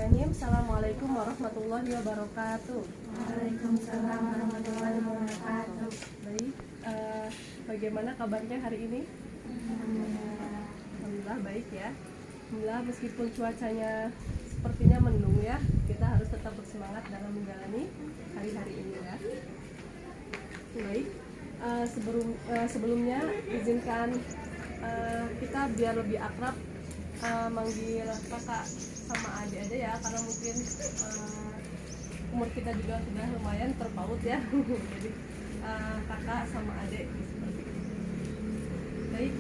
Bismillahirrahmanirrahim. Assalamualaikum warahmatullahi wabarakatuh. Waalaikumsalam warahmatullahi wabarakatuh. Baik, bagaimana kabarnya hari ini? Alhamdulillah baik ya. Alhamdulillah meskipun cuacanya sepertinya mendung ya, kita harus tetap bersemangat dalam menjalani hari-hari ini ya. Baik, sebelumnya izinkan kita biar lebih akrab manggil kakak sama adik aja ya, karena mungkin umur kita juga sudah lumayan terpaut ya. Jadi kakak sama adik seperti itu. Baik,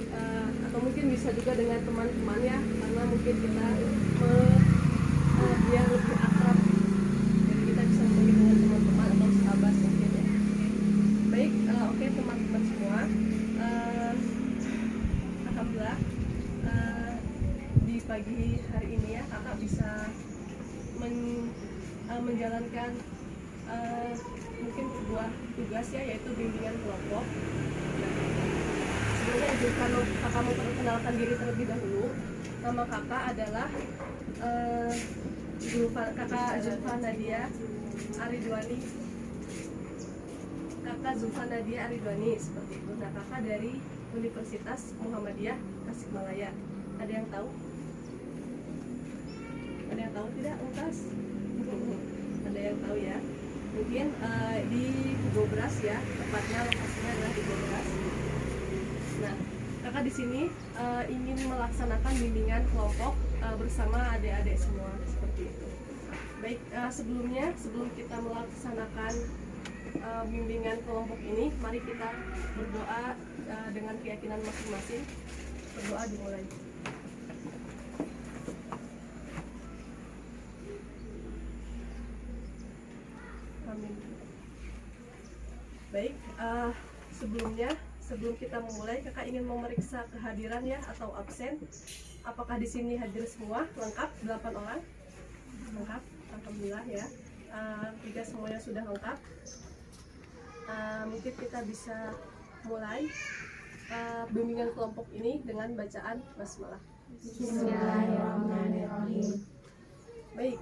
atau mungkin bisa juga dengan teman-teman ya, karena mungkin kita biar lebih akrab, jadi kita bisa memanggil dengan teman-teman atau sahabat mungkin ya. Baik, oke teman-teman semua, alhamdulillah di pagi hari ini ya kakak bisa menjalankan mungkin sebuah tugas ya, yaitu bimbingan kelompok. Sebelumnya izinkan kakak memperkenalkan diri terlebih dahulu. Nama kakak adalah kakak Zulfa Nadia Aridwani. Kakak Zulfa Nadia Aridwani seperti itu. Nah, kakak dari Universitas Muhammadiyah Tasikmalaya. Ada yang tahu? Ada yang tahu tidak, Untas? Ada yang tahu ya? Mungkin di Gobras ya, tepatnya lokasinya adalah di Gobras. Nah, kakak di sini ingin melaksanakan bimbingan kelompok bersama adik-adik semua seperti itu. Baik, sebelum kita melaksanakan bimbingan kelompok ini, mari kita berdoa dengan keyakinan masing-masing. Berdoa dimulai. Amin. Baik, sebelum kita memulai, kakak ingin memeriksa kehadiran ya atau absen. Apakah di sini hadir semua lengkap 8 orang? Lengkap, alhamdulillah ya. Jika semuanya sudah lengkap, mungkin kita bisa mulai bimbingan kelompok ini dengan bacaan basmalah. Bismillahirrahmanirrahim. Baik.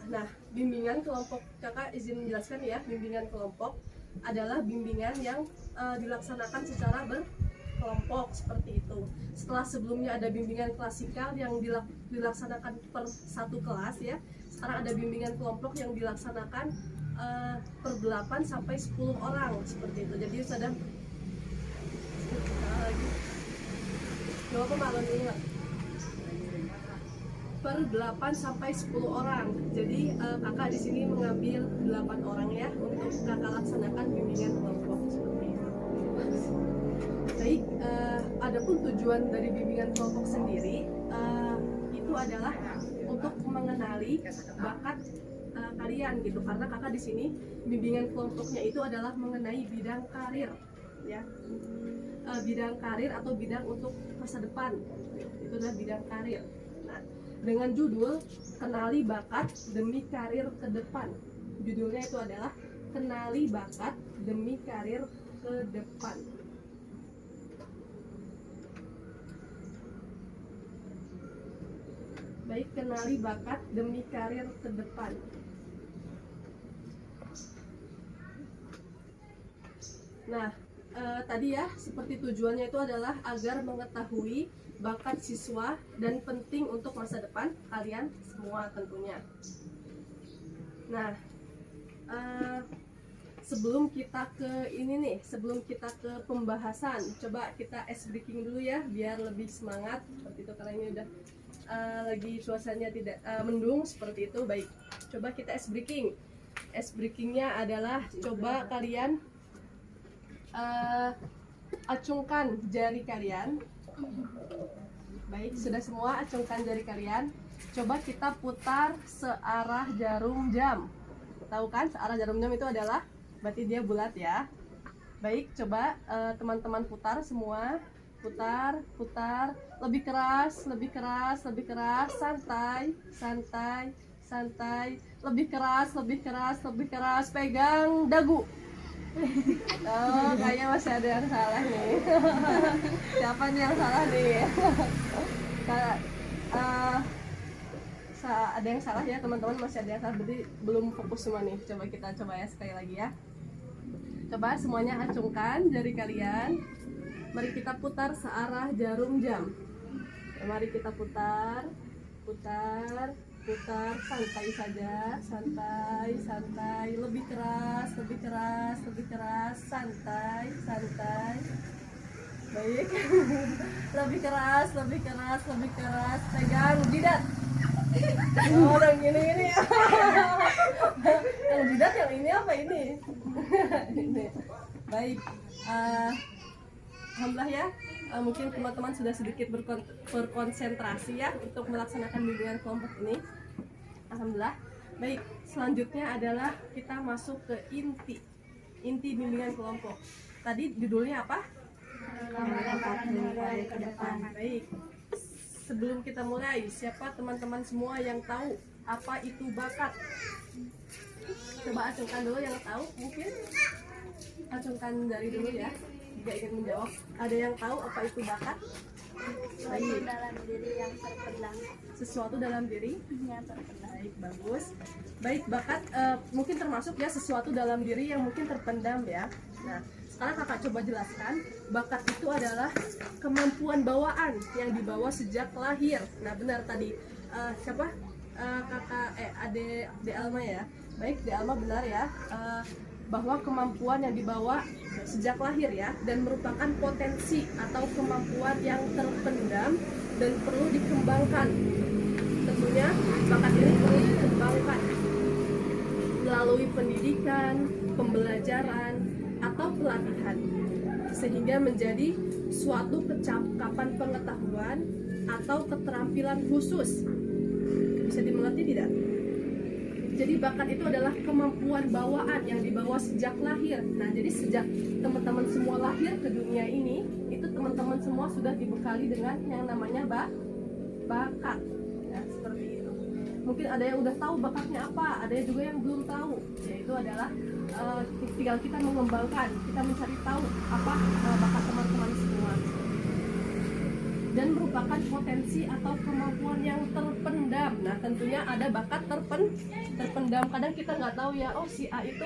Nah, bimbingan kelompok, kakak izin menjelaskan ya, bimbingan kelompok adalah bimbingan yang dilaksanakan secara berkelompok seperti itu. Setelah sebelumnya ada bimbingan klasikal yang dilaksanakan per satu kelas ya, sekarang ada bimbingan kelompok yang dilaksanakan per 8 sampai 10 orang seperti itu. Jadi sudah lagi jawab pemahaman dulu nggak? Per 8 sampai 10 orang. Jadi kakak di sini mengambil 8 orang ya untuk kakak laksanakan bimbingan kelompok seperti itu. Baik, adapun tujuan dari bimbingan kelompok sendiri itu adalah untuk mengenali bakat kalian gitu, karena kakak di sini bimbingan kelompoknya itu adalah mengenai bidang karir ya, bidang karir atau bidang untuk masa depan, itu adalah bidang karir. Nah, dengan judul kenali bakat demi karir ke depan, judulnya itu adalah kenali bakat demi karir ke depan. Baik, kenali bakat demi karir ke depan. Nah, tadi ya, seperti tujuannya itu adalah agar mengetahui bakat siswa dan penting untuk masa depan kalian semua tentunya. Nah, sebelum kita ke pembahasan, coba kita ice breaking dulu ya, biar lebih semangat seperti itu, karena ini udah lagi cuacanya tidak mendung seperti itu. Baik, coba kita ice breaking. Ice breakingnya adalah coba kalian acungkan jari kalian. Baik, sudah semua acungkan jari kalian. Coba kita putar searah jarum jam. Tahu kan searah jarum jam itu adalah berarti dia bulat ya. Baik, coba teman-teman putar semua. Putar, lebih keras, santai, lebih keras, pegang dagu. Oh, kayaknya masih ada yang salah nih. Siapa nih yang salah nih? ada yang salah ya teman-teman, masih ada yang salah, berarti belum fokus semua nih. Coba kita coba ya sekali lagi ya. Coba semuanya acungkan jari kalian. Mari kita putar searah jarum jam. Mari kita putar, putar, putar, santai saja, santai, santai, lebih keras, lebih keras, lebih keras, santai, santai. Baik. Lebih keras, lebih keras, lebih keras. Pegang jidat. Orang gini ya. Yang jidat yang ini apa ini? Ini. Baik. Alhamdulillah ya. Mungkin teman-teman sudah sedikit berkonsentrasi ya untuk melaksanakan bimbingan kelompok ini. Alhamdulillah. Baik, selanjutnya adalah kita masuk ke inti bimbingan kelompok. Tadi judulnya apa? ke depan. Baik. Sebelum kita mulai, siapa teman-teman semua yang tahu apa itu bakat? Coba acungkan dulu yang tahu, mungkin acungkan dari dulu ya. Jika ingin menjawab, ada yang tahu apa itu bakat? Baik. Dalam diri yang terpendam. Sesuatu dalam diri Yang terpendam. baik, bagus. Baik, bakat mungkin termasuk ya sesuatu dalam diri yang mungkin terpendam ya. Nah, sekarang kakak coba jelaskan, bakat itu adalah kemampuan bawaan yang dibawa sejak lahir. Nah benar tadi siapa Ade Alma ya. Baik, De Alma benar ya, bahwa kemampuan yang dibawa sejak lahir ya, dan merupakan potensi atau kemampuan yang terpendam dan perlu dikembangkan. Tentunya bakat ini perlu dikembangkan melalui pendidikan, pembelajaran, atau pelatihan, sehingga menjadi suatu kecakapan pengetahuan atau keterampilan khusus. Bisa dimengerti tidak? Jadi bakat itu adalah kemampuan bawaan yang dibawa sejak lahir. Nah, jadi sejak teman-teman semua lahir ke dunia ini, itu teman-teman semua sudah dibekali dengan yang namanya bakat. Nah, seperti itu. Mungkin ada yang udah tahu bakatnya apa, ada juga yang belum tahu. Yaitu adalah tinggal kita mengembangkan, kita mencari tahu apa bakat teman-teman semua. Dan merupakan potensi atau kemampuan yang terpendam. Nah, tentunya ada bakat terpendam. Kadang kita nggak tahu ya, oh si A itu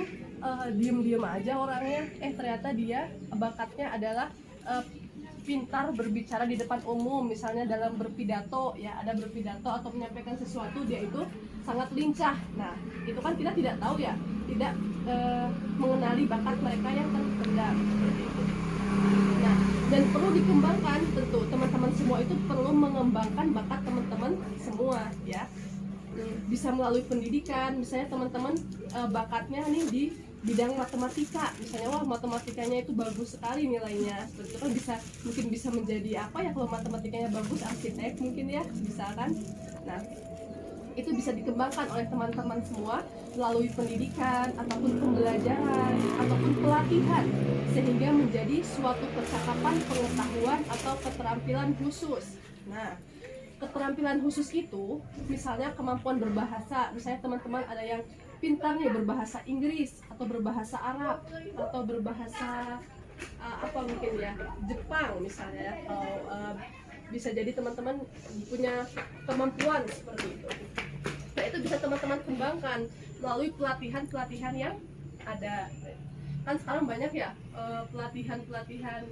diem-diem aja orangnya, ternyata dia bakatnya adalah pintar berbicara di depan umum, misalnya dalam berpidato ya, ada berpidato atau menyampaikan sesuatu, dia itu sangat lincah. Nah, itu kan kita tidak tahu ya, tidak mengenali bakat mereka yang terpendam. Nah, dan perlu dikembangkan, tentu teman-teman semua itu perlu mengembangkan bakat teman-teman semua ya. Bisa melalui pendidikan, misalnya teman-teman bakatnya nih di bidang matematika, misalnya wah matematikanya itu bagus sekali nilainya, seperti itu kan mungkin bisa menjadi apa ya, kalau matematikanya bagus, arsitek mungkin ya, bisa kan. Nah, itu bisa dikembangkan oleh teman-teman semua melalui pendidikan ataupun pembelajaran ataupun pelatihan, sehingga menjadi suatu percakapan pengetahuan atau keterampilan khusus. Nah, keterampilan khusus itu misalnya kemampuan berbahasa, misalnya teman-teman ada yang pintar nih berbahasa Inggris atau berbahasa Arab atau berbahasa apa mungkin ya, Jepang misalnya, atau bisa jadi teman-teman punya kemampuan seperti itu. Nah, itu bisa teman-teman kembangkan melalui pelatihan-pelatihan yang ada. Kan sekarang banyak ya pelatihan-pelatihan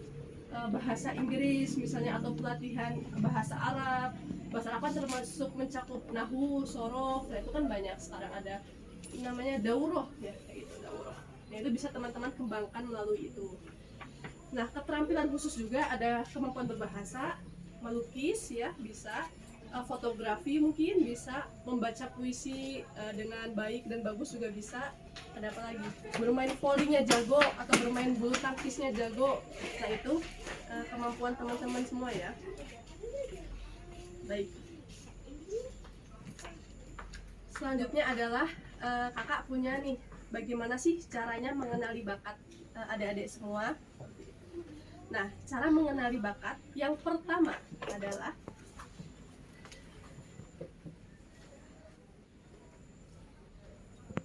bahasa Inggris misalnya, atau pelatihan bahasa Arab. Bahasa Arab kan termasuk mencakup nahwu, sorof. Nah, itu kan banyak sekarang, ada namanya daurah ya, kayak gitu, daurah. Nah, itu bisa teman-teman kembangkan melalui itu. Nah, keterampilan khusus juga ada kemampuan berbahasa, melukis ya, bisa fotografi, mungkin bisa membaca puisi dengan baik dan bagus juga bisa. Ada apa lagi? Bermain volleynya jago atau bermain bulu tangkisnya jago. Nah, itu kemampuan teman-teman semua ya. Baik. Selanjutnya adalah kakak punya nih, bagaimana sih caranya mengenali bakat adik-adik semua. Nah, cara mengenali bakat yang pertama adalah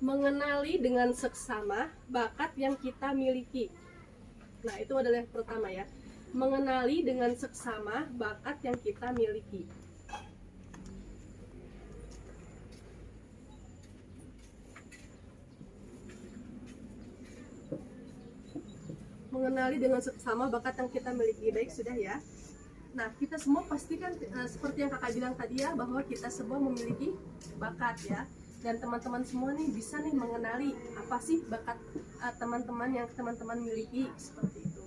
mengenali dengan seksama bakat yang kita miliki. Nah, itu adalah yang pertama ya, mengenali dengan seksama bakat yang kita miliki. mengenali dengan seksama bakat yang kita miliki. Baik, sudah ya. Nah, kita semua pasti kan seperti yang kakak bilang tadi ya, bahwa kita semua memiliki bakat ya. Dan teman-teman semua nih bisa nih mengenali apa sih bakat teman-teman yang teman-teman miliki, seperti itu.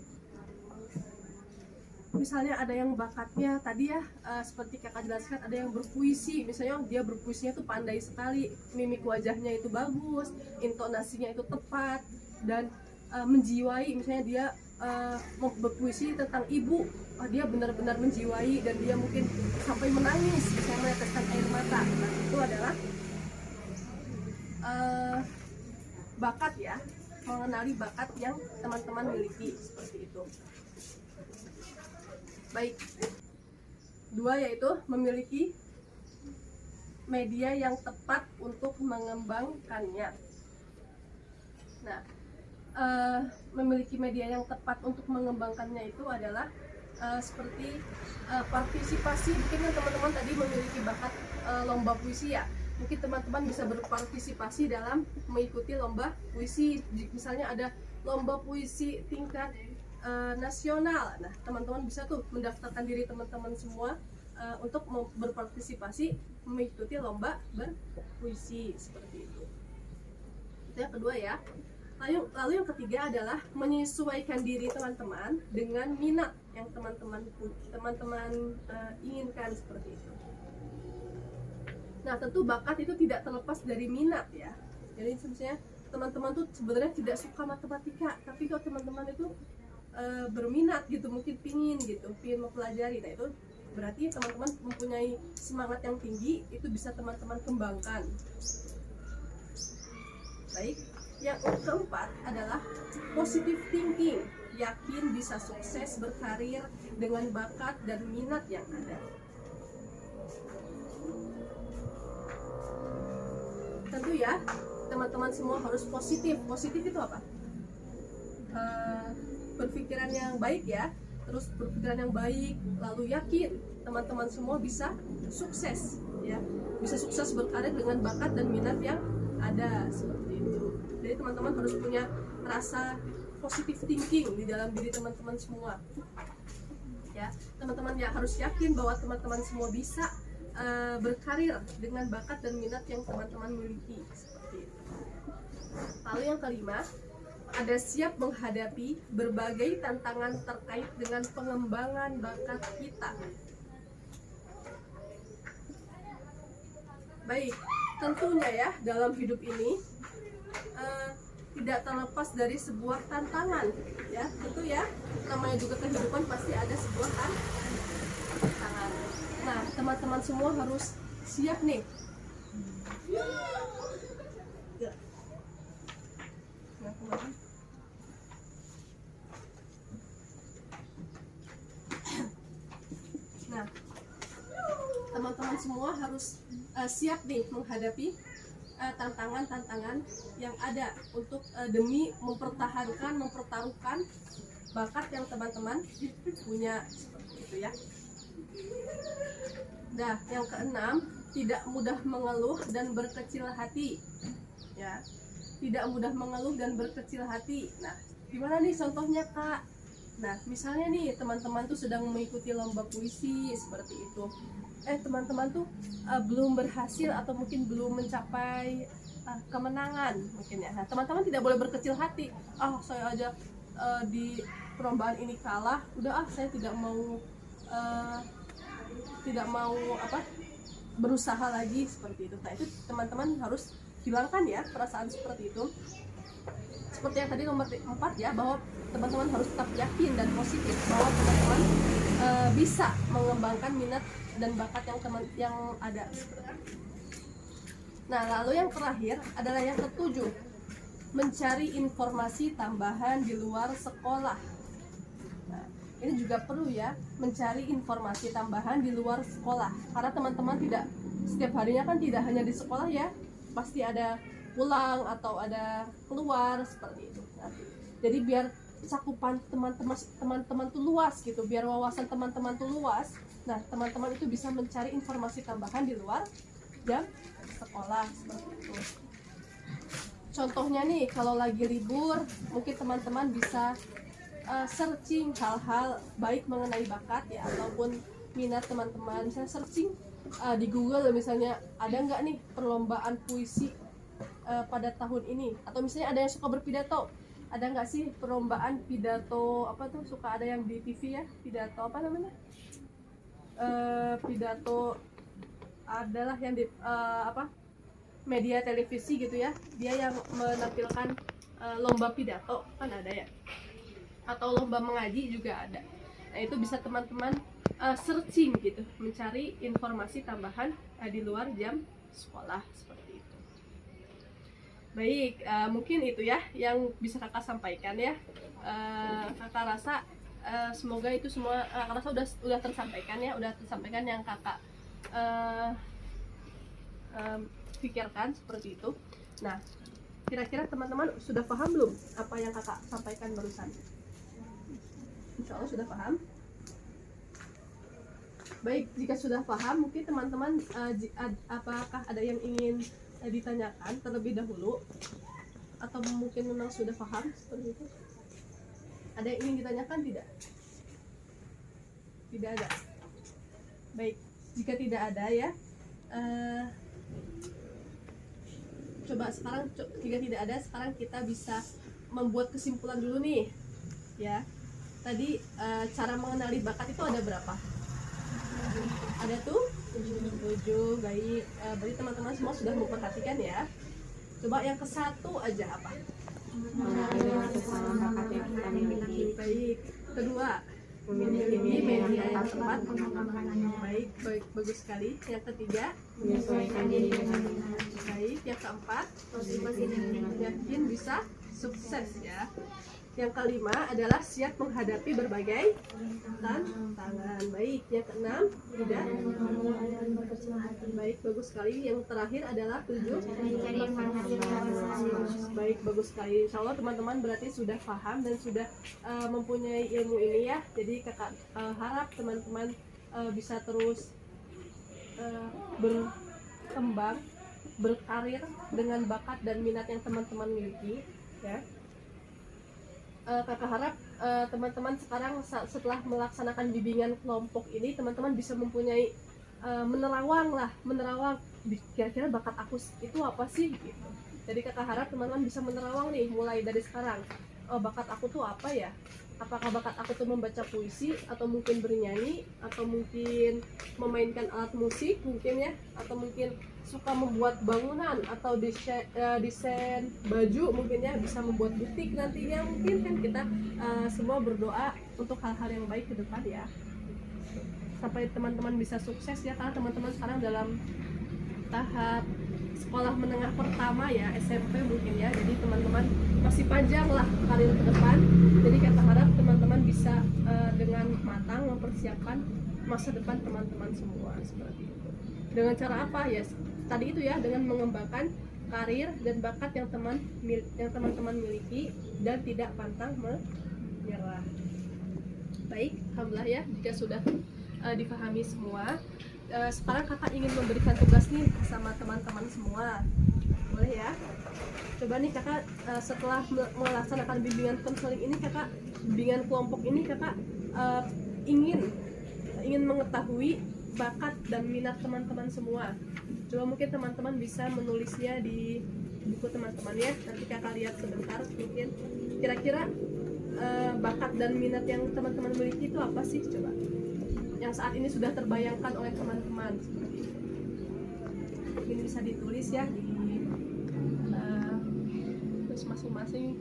Misalnya ada yang bakatnya tadi ya, seperti kakak jelaskan, ada yang berpuisi, misalnya dia berpuisinya tuh pandai sekali, mimik wajahnya itu bagus, intonasinya itu tepat, dan menjiwai. Misalnya dia berpuisi tentang ibu, dia benar-benar menjiwai dan dia mungkin sampai menangis, misalnya meneteskan air mata. Nah, itu adalah bakat ya, mengenali bakat yang teman-teman miliki, seperti itu. Baik, dua yaitu memiliki media yang tepat untuk mengembangkannya. Nah, memiliki media yang tepat untuk mengembangkannya itu adalah seperti partisipasi. Mungkin kan teman-teman tadi memiliki bakat lomba puisi ya, mungkin teman-teman bisa berpartisipasi dalam mengikuti lomba puisi. Misalnya ada lomba puisi tingkat nasional, nah teman-teman bisa tuh mendaftarkan diri teman-teman semua untuk berpartisipasi mengikuti lomba berpuisi, seperti itu. Itu yang kedua ya. Lalu yang ketiga adalah menyesuaikan diri teman-teman dengan minat yang teman-teman inginkan, seperti itu. Nah, tentu bakat itu tidak terlepas dari minat ya. Jadi sebenarnya teman-teman tuh sebenarnya tidak suka matematika, tapi kalau teman-teman itu berminat gitu, mungkin pingin mempelajari, nah itu berarti teman-teman mempunyai semangat yang tinggi, itu bisa teman-teman kembangkan. Baik, yang keempat adalah positive thinking, yakin bisa sukses berkarir dengan bakat dan minat yang ada. Tentu ya, teman-teman semua harus positif. Positif itu apa? Berpikiran yang baik ya, terus berpikiran yang baik, lalu yakin teman-teman semua bisa sukses ya, bisa sukses berkarir dengan bakat dan minat yang ada, seperti itu. Jadi teman-teman harus punya rasa positive thinking di dalam diri teman-teman semua ya. Teman-teman ya harus yakin bahwa teman-teman semua bisa berkarir dengan bakat dan minat yang teman-teman miliki, seperti itu. Lalu yang kelima, ada siap menghadapi berbagai tantangan terkait dengan pengembangan bakat kita. Baik, tentunya ya dalam hidup ini tidak terlepas dari sebuah tantangan ya. Tentu ya, namanya juga kehidupan pasti ada sebuah tantangan. Nah, teman-teman semua harus siap nih. Nah, teman-teman semua harus siap nih menghadapi tantangan-tantangan yang ada untuk demi mempertaruhkan bakat yang teman-teman punya, seperti itu ya. Nah, yang keenam, tidak mudah mengeluh dan berkecil hati ya. Tidak mudah mengeluh dan berkecil hati. Nah, gimana nih contohnya Kak? Nah, misalnya nih teman-teman tuh sedang mengikuti lomba puisi, seperti itu. Teman-teman tuh belum berhasil atau mungkin belum mencapai kemenangan mungkin ya. Nah, teman-teman tidak boleh berkecil hati. Saya aja di perlombaan ini kalah, udah saya tidak mau berusaha lagi, seperti itu. Nah, itu teman-teman harus hilangkan ya perasaan seperti itu. Seperti yang tadi nomor 4 ya, bahwa teman-teman harus tetap yakin dan positif bahwa teman-teman bisa mengembangkan minat dan bakat yang ada. Nah, lalu yang terakhir adalah yang ketujuh, mencari informasi tambahan di luar sekolah. Nah, ini juga perlu ya, mencari informasi tambahan di luar sekolah, karena teman-teman tidak setiap harinya kan tidak hanya di sekolah ya, pasti ada pulang atau ada keluar, seperti itu. Nah, jadi biar cakupan teman-teman tuh luas gitu, biar wawasan teman-teman tuh luas. Nah, teman-teman itu bisa mencari informasi tambahan di luar jam sekolah, seperti itu. Contohnya nih, kalau lagi libur, mungkin teman-teman bisa searching hal-hal baik mengenai bakat ya ataupun minat teman-teman. Misalnya searching di Google misalnya, ada nggak nih perlombaan puisi pada tahun ini, atau misalnya ada yang suka berpidato, ada nggak sih perlombaan pidato apa tuh, suka ada yang di TV ya, pidato apa namanya, pidato adalah yang di apa, media televisi gitu ya, dia yang menampilkan lomba pidato kan ada ya, atau lomba mengaji juga ada. Nah itu bisa teman-teman searching gitu, mencari informasi tambahan di luar jam sekolah seperti itu. Baik, mungkin itu ya yang bisa kakak sampaikan ya. Kakak rasa semoga itu semua kakak rasa udah tersampaikan ya, udah tersampaikan yang kakak pikirkan seperti itu. Nah, kira-kira teman-teman sudah paham belum apa yang kakak sampaikan barusan? Insya Allah sudah paham. Baik, jika sudah paham, mungkin teman-teman apakah ada yang ingin ditanyakan terlebih dahulu, atau mungkin memang sudah paham seperti itu? Ada yang ingin ditanyakan tidak? Tidak ada. Baik, jika tidak ada ya, coba sekarang jika tidak ada, sekarang kita bisa membuat kesimpulan dulu nih ya. Tadi cara mengenali bakat itu ada berapa? Ada tuh 7. Baik, berarti teman-teman semua sudah memperhatikan ya. Coba yang ke-1 aja apa? Baik, kedua memiliki media yang tepat. Baik, bagus sekali. Yang ketiga menyesuaikan diri dengan baik. Yang keempat yakin bisa sukses ya. Yang kelima adalah siap menghadapi berbagai tantangan. Baik, yang keenam tidak. Baik, bagus sekali. Yang terakhir adalah 7. Baik, bagus sekali. Insya Allah teman-teman berarti sudah paham dan sudah mempunyai ilmu ini ya. Jadi kakak harap teman-teman bisa terus berkembang, berkarir dengan bakat dan minat yang teman-teman miliki ya. Kakak harap teman-teman sekarang setelah melaksanakan bimbingan kelompok ini, teman-teman bisa mempunyai menerawang kira-kira bakat aku itu apa sih gitu. Jadi kakak harap teman-teman bisa menerawang nih mulai dari sekarang. Oh, bakat aku tuh apa ya? Apakah bakat aku tuh membaca puisi, atau mungkin bernyanyi, atau mungkin memainkan alat musik mungkin ya, atau mungkin suka membuat bangunan atau desain baju mungkin ya, bisa membuat butik nantinya mungkin kan. Kita semua berdoa untuk hal-hal yang baik ke depan ya, sampai teman-teman bisa sukses ya, karena teman-teman sekarang dalam tahap sekolah menengah pertama ya, SMP mungkin ya. Jadi teman-teman masih panjang lah karir ke depan. Jadi kita harap teman-teman bisa dengan matang mempersiapkan masa depan teman-teman semua seperti itu. Dengan cara apa ya? Tadi itu ya, dengan mengembangkan karir dan bakat yang teman-teman miliki dan tidak pantang menyerah. Baik, alhamdulillah ya jika sudah dipahami semua. Sekarang kakak ingin memberikan tugas nih sama teman-teman semua, boleh ya? Coba nih kakak setelah melaksanakan bimbingan konseling ini, kakak bimbingan kelompok ini, kakak ingin mengetahui bakat dan minat teman-teman semua. Coba mungkin teman-teman bisa menulisnya di buku teman-teman ya. Nanti kakak lihat sebentar, mungkin kira-kira bakat dan minat yang teman-teman miliki itu apa sih, coba yang saat ini sudah terbayangkan oleh teman-teman. Mungkin bisa ditulis ya di terus masing-masing,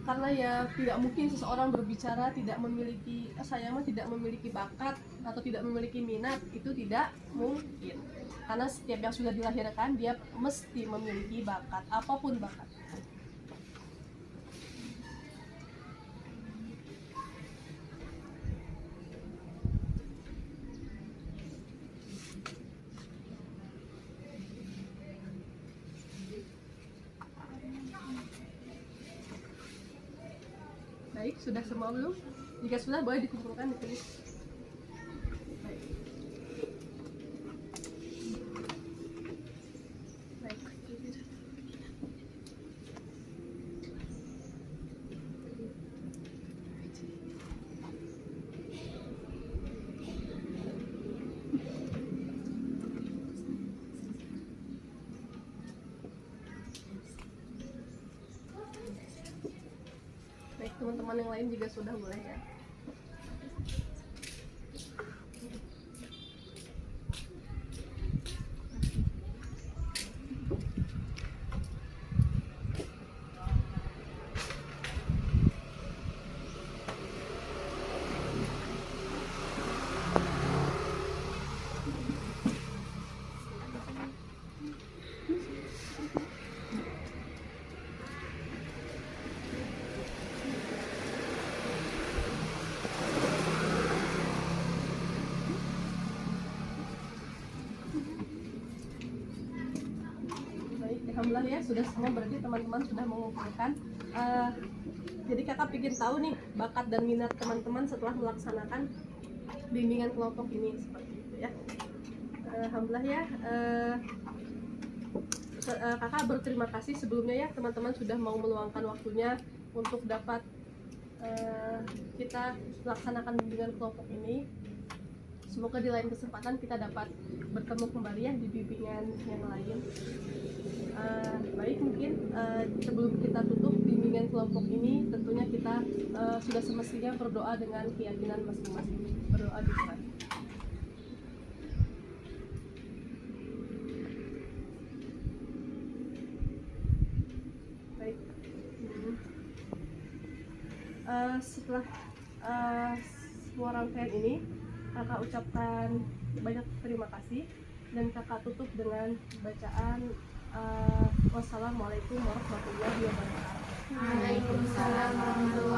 karena ya tidak mungkin seseorang berbicara tidak memiliki, saya mah tidak memiliki bakat atau tidak memiliki minat, itu tidak mungkin, karena setiap yang sudah dilahirkan dia mesti memiliki bakat, apapun bakat. Baik, sudah semua belum? Jika sudah, boleh dikumpulkan ditulis. Baik. Baik. teman-teman yang lain juga sudah boleh ya. Alhamdulillah ya, sudah semua, berarti teman-teman sudah mengumpulkan. Jadi kakak ingin tahu nih bakat dan minat teman-teman setelah melaksanakan bimbingan kelompok ini seperti itu ya. Alhamdulillah ya, kakak berterima kasih sebelumnya ya teman-teman sudah mau meluangkan waktunya untuk dapat kita laksanakan bimbingan kelompok ini. Semoga di lain kesempatan kita dapat bertemu kembali ya di bimbingan yang lain. Baik, mungkin sebelum kita tutup bimbingan kelompok ini, tentunya kita sudah semestinya berdoa dengan keyakinan masing-masing. Berdoa di depan. Baik. Setelah semua rangkaian ini, kakak ucapkan banyak terima kasih dan kakak tutup dengan bacaan wassalamualaikum warahmatullahi wabarakatuh. Waalaikumsalam warahmatullahi